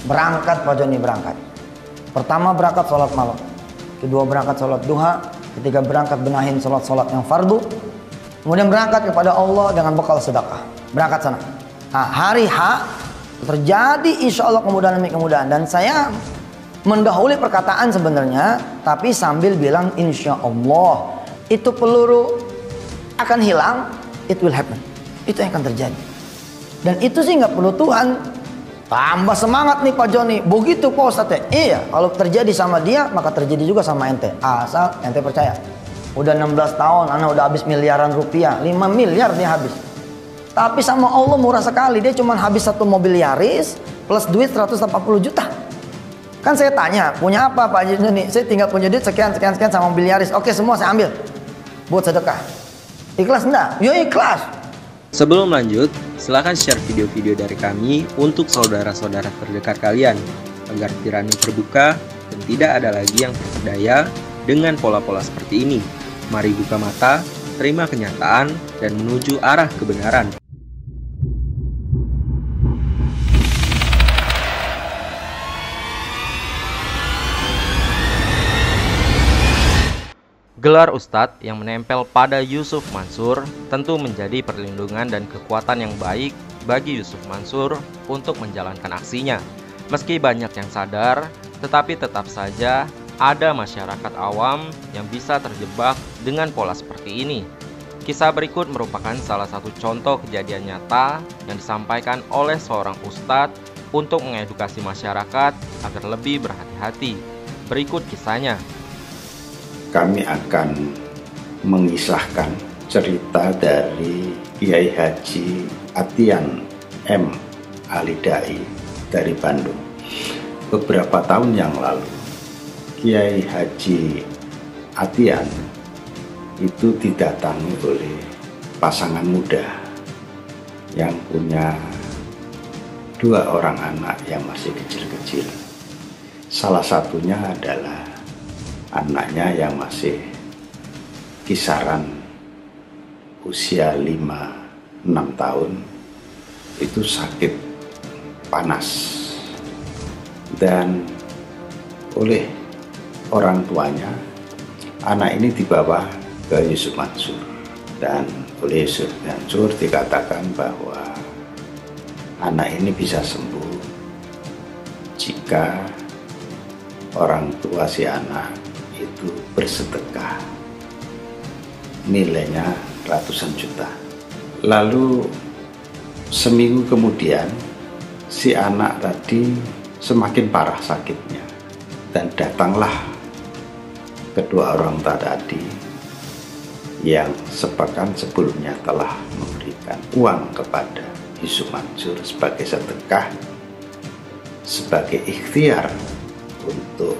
Berangkat Pak Joni, berangkat. Pertama berangkat sholat malam, kedua berangkat sholat duha, ketiga berangkat benahin sholat-sholat yang fardu, kemudian berangkat kepada Allah dengan bekal sedekah. Berangkat sana. Nah, hari H terjadi insya Allah kemudahan demi kemudahan. Dan saya mendahului perkataan sebenarnya, tapi sambil bilang insya Allah itu peluru akan hilang, it will happen. Itu yang akan terjadi. Dan itu sih nggak perlu Tuhan. Tambah semangat nih Pak Joni. Begitu Pak Ustadz ya. Iya, kalau terjadi sama dia maka terjadi juga sama ente. Asal ente percaya. Udah 16 tahun anak udah habis miliaran rupiah, 5 miliar dia habis. Tapi sama Allah murah sekali. Dia cuma habis satu mobil Yaris plus duit 180 juta. Kan saya tanya, punya apa Pak Joni? Saya tinggal punya duit sekian sama mobil Yaris. Oke, semua saya ambil buat sedekah. Ikhlas enggak? Yo ikhlas. Sebelum lanjut, silakan share video-video dari kami untuk saudara-saudara terdekat kalian agar pikirannya terbuka dan tidak ada lagi yang terpedaya dengan pola-pola seperti ini. Mari buka mata, terima kenyataan, dan menuju arah kebenaran. Gelar Ustadz yang menempel pada Yusuf Mansur tentu menjadi perlindungan dan kekuatan yang baik bagi Yusuf Mansur untuk menjalankan aksinya. Meski banyak yang sadar, tetapi tetap saja ada masyarakat awam yang bisa terjebak dengan pola seperti ini. Kisah berikut merupakan salah satu contoh kejadian nyata yang disampaikan oleh seorang ustadz untuk mengedukasi masyarakat agar lebih berhati-hati. Berikut kisahnya. Kami akan mengisahkan cerita dari Kiai Haji Atian M. Alidai dari Bandung. Beberapa tahun yang lalu, Kiai Haji Atian itu didatangi oleh pasangan muda yang punya 2 orang anak yang masih kecil-kecil. Salah satunya adalah anaknya yang masih kisaran usia 5-6 tahun itu sakit panas, dan oleh orang tuanya anak ini dibawa ke Yusuf Mansur, dan oleh Yusuf Mansur dikatakan bahwa anak ini bisa sembuh jika orang tua si anak itu bersedekah, nilainya ratusan juta. Lalu seminggu kemudian si anak tadi semakin parah sakitnya, dan datanglah kedua orang tua tadi yang sepekan sebelumnya telah memberikan uang kepada Yusuf Mansur sebagai sedekah, sebagai ikhtiar untuk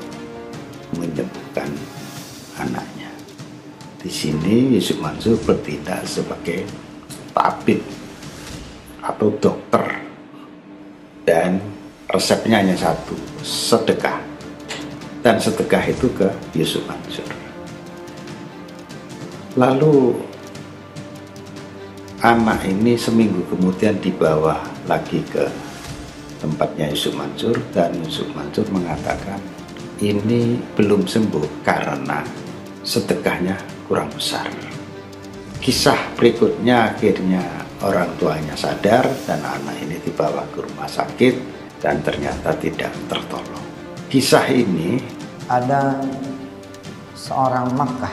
menyembuhkan anaknya. Di sini Yusuf Mansur bertindak sebagai tabib atau dokter, dan resepnya hanya satu, sedekah. Dan sedekah itu ke Yusuf Mansur. Lalu anak ini seminggu kemudian dibawa lagi ke tempatnya Yusuf Mansur, dan Yusuf Mansur mengatakan ini belum sembuh karena sedekahnya kurang besar. Kisah berikutnya akhirnya orang tuanya sadar dan anak ini dibawa ke rumah sakit dan ternyata tidak tertolong. Kisah ini ada seorang Makkah,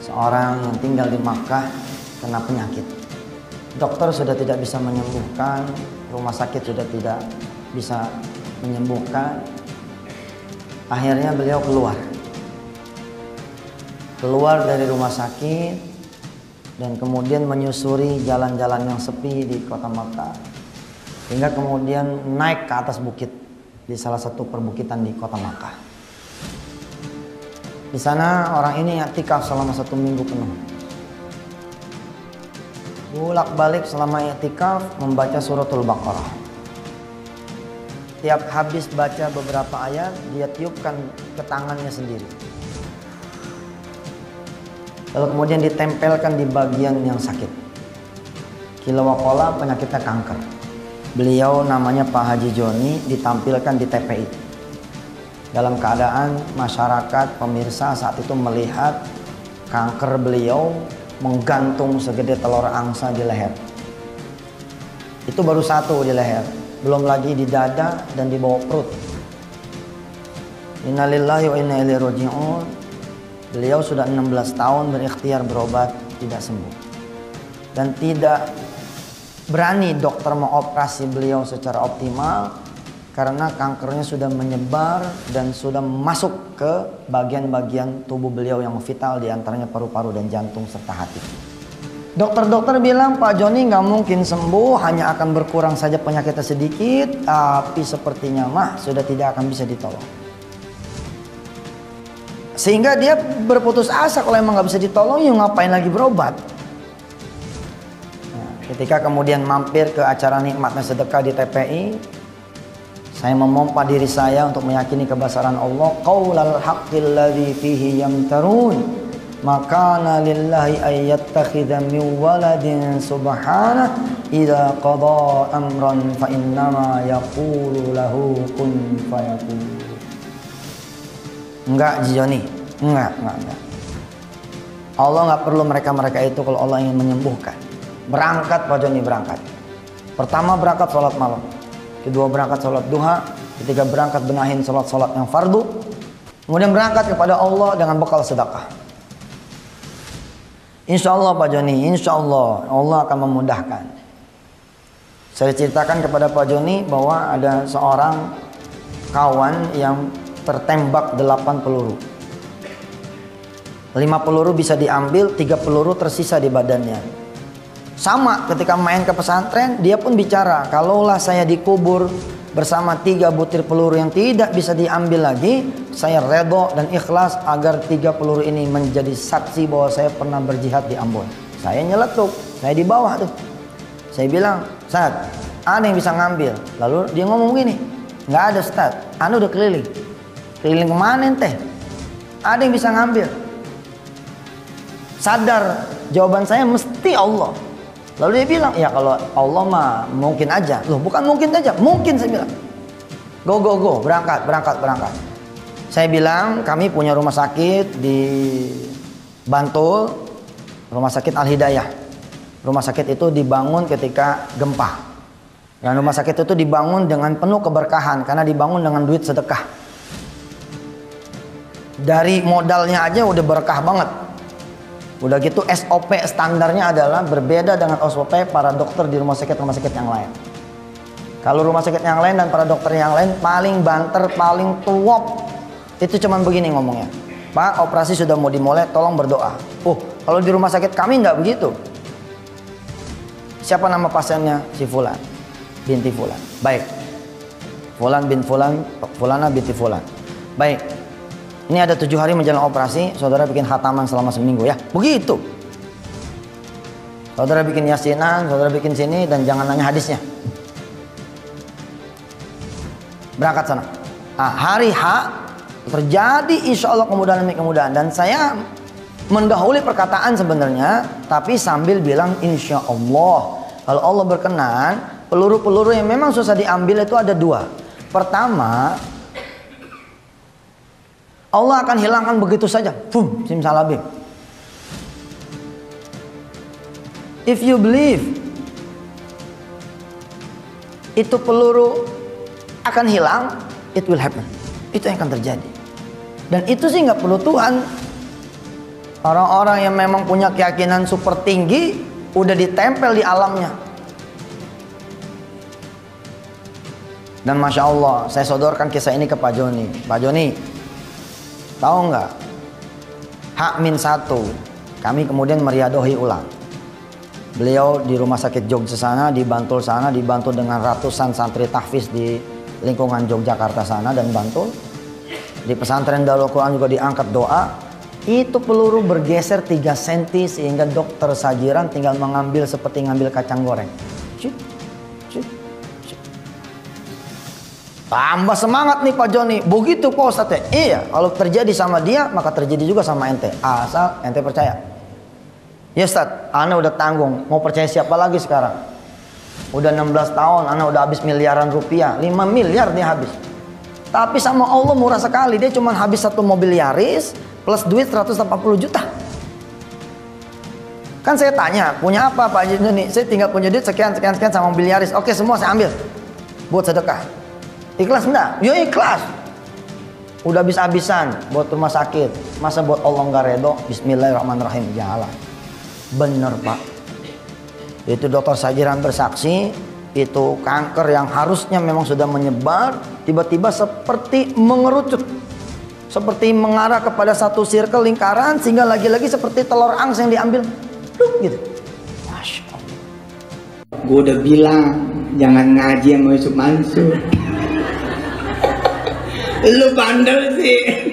seorang yang tinggal di Makkah kena penyakit. Dokter sudah tidak bisa menyembuhkan, rumah sakit sudah tidak bisa menyembuhkan. Akhirnya beliau keluar dari rumah sakit dan kemudian menyusuri jalan-jalan yang sepi di kota Makkah, hingga kemudian naik ke atas bukit di salah satu perbukitan di kota Makkah. Di sana orang ini i'tikaf selama 1 minggu penuh. Bolak-balik selama i'tikaf membaca suratul Baqarah. Tiap habis baca beberapa ayat, dia tiupkan ke tangannya sendiri. Lalu kemudian ditempelkan di bagian yang sakit. Kila waqala, penyakitnya kanker. Beliau namanya Pak Haji Joni, ditampilkan di TPI. Dalam keadaan masyarakat pemirsa saat itu melihat kanker beliau menggantung segede telur angsa di leher. Itu baru satu di leher, belum lagi di dada dan di bawah perut. Innalillahi wa inna ilaihi raji'un. Beliau sudah 16 tahun berikhtiar berobat, tidak sembuh. Dan tidak berani dokter mengoperasi beliau secara optimal karena kankernya sudah menyebar dan sudah masuk ke bagian-bagian tubuh beliau yang vital, diantaranya paru-paru dan jantung serta hati. Dokter-dokter bilang Pak Joni nggak mungkin sembuh, hanya akan berkurang saja penyakitnya sedikit, tapi sepertinya mah sudah tidak akan bisa ditolong. Sehingga dia berputus asa, kalau emang nggak bisa ditolong, ya ngapain lagi berobat. Nah, ketika kemudian mampir ke acara nikmatnya sedekah di TPI, saya memompa diri saya untuk meyakini kebesaran Allah. Qaulal haqqil ladzi fihi yamtarun, makana lillahi ayyattakhidha min waladin subhanah idza qada amran fa innama yaqulu lahu kun fayakun. Enggak Joni, enggak. Allah enggak perlu mereka itu kalau Allah ingin menyembuhkan. Berangkat Pak Joni, berangkat. Pertama berangkat sholat malam, kedua berangkat sholat duha, ketiga berangkat benahin sholat yang fardu, kemudian berangkat kepada Allah dengan bekal sedekah. Insya Allah Pak Joni, insya Allah Allah akan memudahkan. Saya ceritakan kepada Pak Joni bahwa ada seorang kawan yang tertembak 8 peluru. 5 peluru bisa diambil, 3 peluru tersisa di badannya. Sama ketika main ke pesantren, dia pun bicara, kalaulah saya dikubur bersama 3 butir peluru yang tidak bisa diambil lagi, saya redho dan ikhlas agar 3 peluru ini menjadi saksi bahwa saya pernah berjihad di Ambon. Saya nyeletuk, saya di bawah tuh. Saya bilang, Ustaz, ada yang bisa ngambil? Lalu dia ngomong gini, nggak ada Ustaz, anu udah keliling. Keliling kemana ente? Ada yang bisa ngambil? Sadar jawaban saya mesti Allah. Lalu dia bilang, ya kalau Allah mah mungkin aja. Loh bukan mungkin aja, mungkin saya bilang. Go, berangkat. Saya bilang kami punya rumah sakit di Bantul, rumah sakit Al Hidayah. Rumah sakit itu dibangun ketika gempa. Dan rumah sakit itu dibangun dengan penuh keberkahan karena dibangun dengan duit sedekah. Dari modalnya aja udah berkah banget. Udah gitu SOP standarnya adalah berbeda dengan SOP para dokter di rumah sakit yang lain. Kalau rumah sakit yang lain dan para dokter yang lain paling banter, paling tuwop, itu cuman begini ngomongnya, Pak, operasi sudah mau dimulai, tolong berdoa. Kalau di rumah sakit kami enggak begitu. Siapa nama pasiennya? Si Fulan binti Fulan. Baik, Fulan bin Fulan, Fulana binti Fulan. Baik, ini ada 7 hari menjelang operasi, saudara bikin khataman selama seminggu ya. Begitu. Saudara bikin yasinan, saudara bikin sini, dan jangan nanya hadisnya. Berangkat sana. Nah, hari H terjadi insya Allah kemudahan demi kemudahan. Dan saya mendahului perkataan sebenarnya, tapi sambil bilang insya Allah. Kalau Allah berkenan, peluru-peluru yang memang susah diambil itu ada 2. Pertama, Allah akan hilangkan begitu saja. Boom, simsalabim. If you believe itu peluru akan hilang, it will happen. Itu yang akan terjadi. Dan itu sih nggak perlu Tuhan. Orang-orang yang memang punya keyakinan super tinggi udah ditempel di alamnya. Dan Masya Allah, saya sodorkan kisah ini ke Pak Joni. Pak Joni, tahu nggak? H-1 kami kemudian meriadohi ulang. Beliau di rumah sakit Jogja sana, di Bantul sana, dibantu dengan ratusan santri tahfiz di lingkungan Yogyakarta sana dan Bantul. Di pesantren Darul Quran juga diangkat doa. Itu peluru bergeser 3 cm sehingga dokter Sajiran tinggal mengambil seperti ngambil kacang goreng. Cuk, cuk, cuk. Tambah semangat nih Pak Joni. Begitu Pak Ustadz ya? Iya, kalau terjadi sama dia maka terjadi juga sama ente. Asal ente percaya. Ya Ustadz, ana udah tanggung. Mau percaya siapa lagi sekarang? Udah 16 tahun, anak udah habis miliaran rupiah, 5 miliar dia habis. Tapi sama Allah murah sekali, dia cuma habis 1 mobil Yaris plus duit 180 juta. Kan saya tanya, punya apa Pak Haji nih? Saya tinggal punya duit sekian sama mobil Yaris. Oke, semua saya ambil buat sedekah. Ikhlas enggak? Ya ikhlas. Udah habis-habisan buat rumah sakit. Masa buat Allah nggak redo? Bismillahirrahmanirrahim, jalan. Bener Pak. Itu dokter Sajiran bersaksi, itu kanker yang harusnya memang sudah menyebar, tiba-tiba seperti mengerucut. Seperti mengarah kepada satu circle lingkaran, sehingga lagi-lagi seperti telur angsa yang diambil. Gitu. Masya Allah. Gue udah bilang jangan ngaji sama Yusuf Mansur. Lu bandel sih.